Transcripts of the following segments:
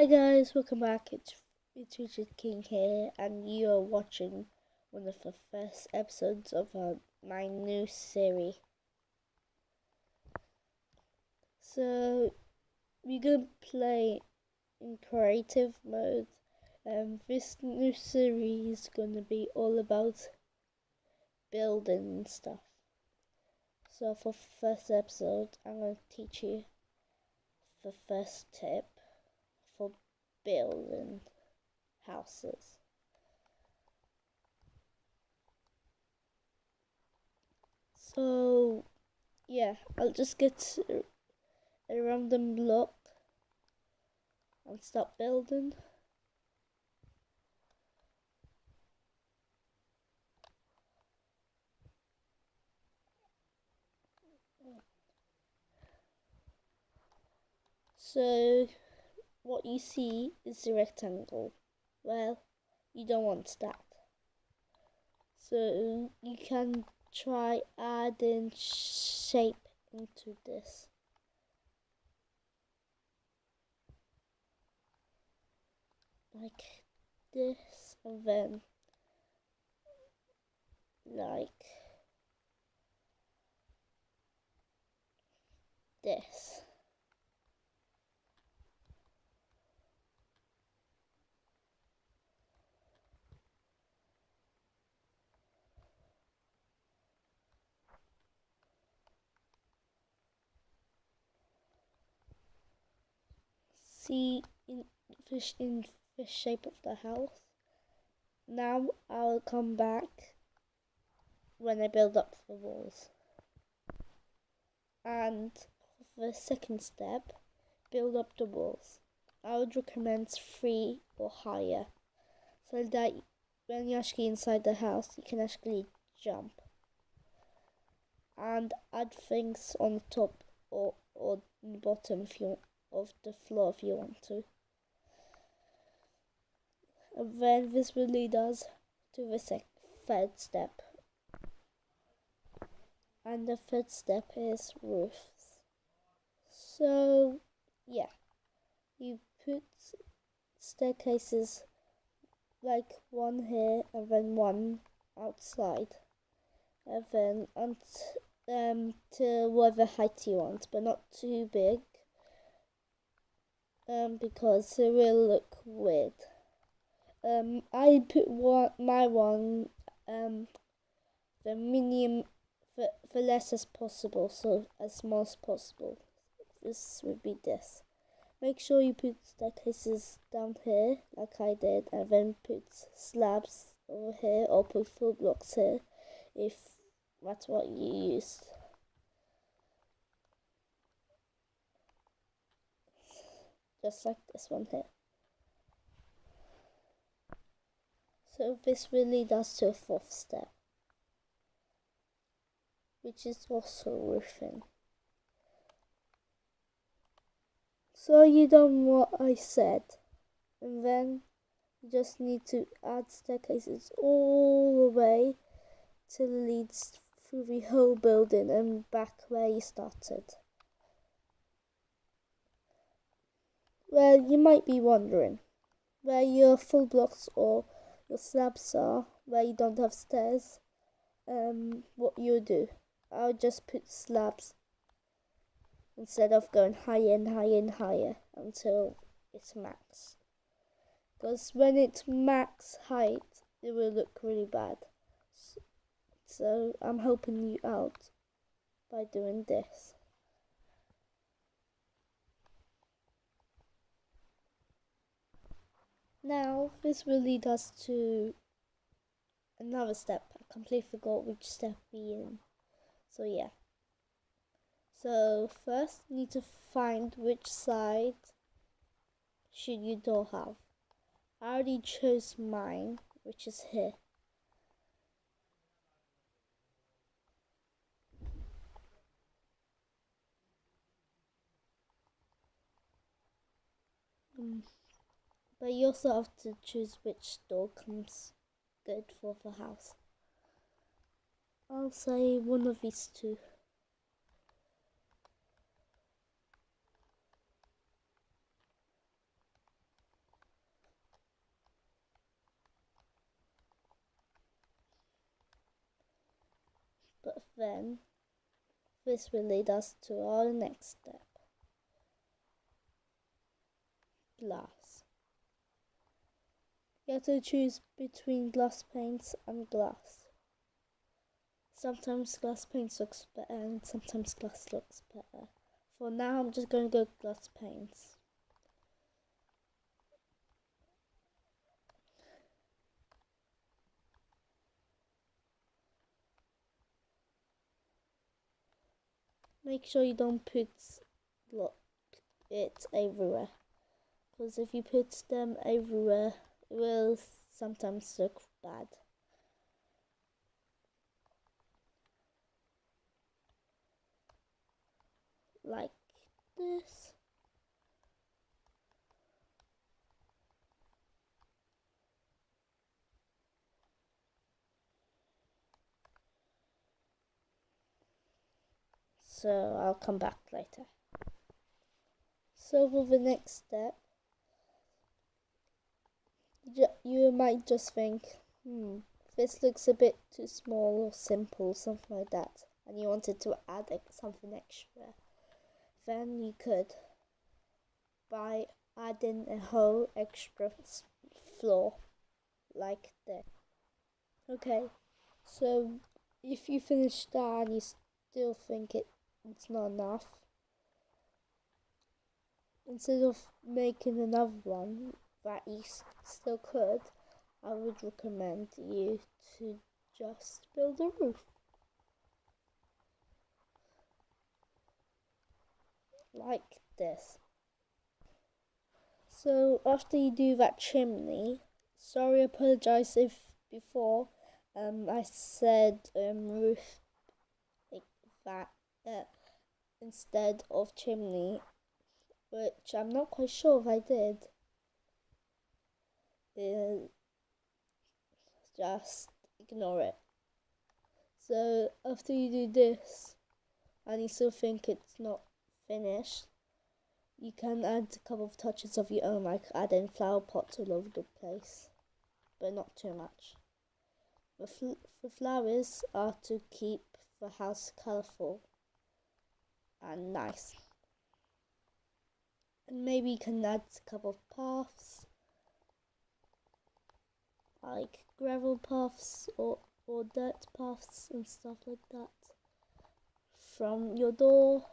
Hi guys, welcome back. It's Richard King here, and you are watching one of the first episodes of my new series. So we're gonna play in creative mode. This new series is gonna be all about building and stuff. So for the first episode, I'm gonna teach you the first tip for building houses. So yeah, I'll just get a random block and start building. So what you see is the rectangle. Well, you don't want that. So you can try adding shape into this. Like this, and then like this. See in the shape of the house. Now I'll come back when I build up the walls. And for the second step, build up the walls. I would recommend 3 or higher, so that when you're actually inside the house, you can actually jump and add things on the top or the bottom if you of the floor if you want to. And then this will lead us to the third step. And the third step is roofs. So yeah, you put staircases like one here and then one outside, and then to whatever height you want, but not too big, because it will look weird. I put my one the medium, the less as possible, so as small as possible. This would be this. Make sure you put staircases down here, like I did, and then put slabs over here, or put full blocks here, if that's what you used. Just like this one here. So this will lead us to a fourth step, which is also roofing. So you done what I said, and then you just need to add staircases all the way till it leads through the whole building and back where you started. Well, you might be wondering where your full blocks or your slabs are, where you don't have stairs. What you do, I'll just put slabs instead of going higher and higher and higher until it's max. Because when it's max height, it will look really bad. So I'm helping you out by doing this. Now this will lead us to another step. I completely forgot which step we in. So yeah. So first you need to find which side should your door have. I already chose mine, which is here. But you also have to choose which door comes good for the house. I'll say one of these two. Then this will lead us to our next step. Glass. You have to choose between glass paints and glass. Sometimes glass paints looks better and sometimes glass looks better. For now I'm just going to go glass paints. Make sure you don't put it everywhere, because if you put them everywhere it will sometimes look bad. Like this. So I'll come back later. So for the next step, you might just think, this looks a bit too small or simple, something like that, and you wanted to add something extra. Then you could, by adding a whole extra floor like this. Okay, so if you finish that and you still think it's not enough, instead of making another one that you still could, I would recommend you to just build a roof. Like this. So after you do that chimney, sorry, apologize if before I said roof like that instead of chimney, which I'm not quite sure if I did. Just ignore it. So after you do this and you still think it's not finished, you can add a couple of touches of your own, like adding flower pots all over the place, but not too much. The flowers are to keep the house colourful and nice. And maybe you can add a couple of paths, like gravel paths or dirt paths and stuff like that, from your door.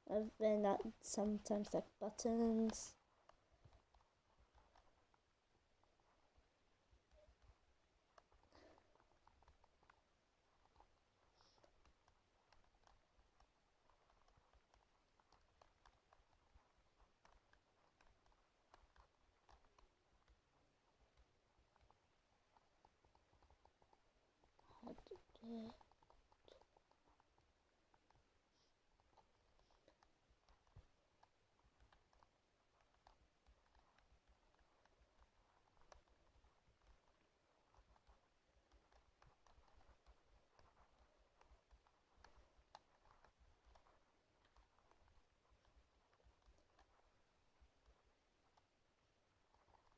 And then add sometimes like buttons.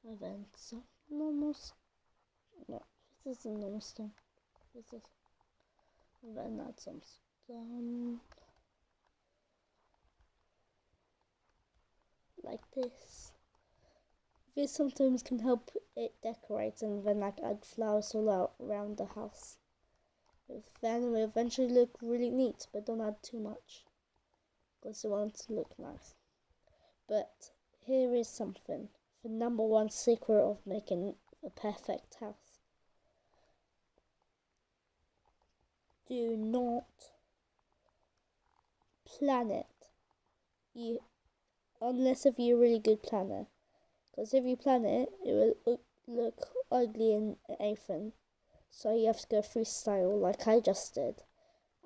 And then some normal no, this isn't normal stone. This is, and then add some stone like this. This sometimes can help it decorate, and then like add flowers all out around the house. Then it will eventually look really neat, but don't add too much because you want it to look nice. But here is something, the number one secret of making a perfect house. Do not plan it. Unless if you're a really good planner. Because if you plan it, it will look ugly in anything. So you have to go freestyle like I just did.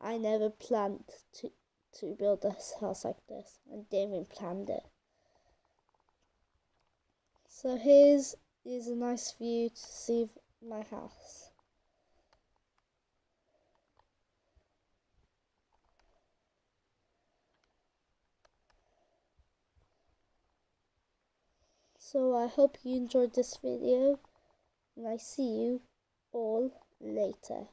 I never planned to build this house like this. I didn't even plan it. So here's a nice view to see my house. So I hope you enjoyed this video, and I see you all later.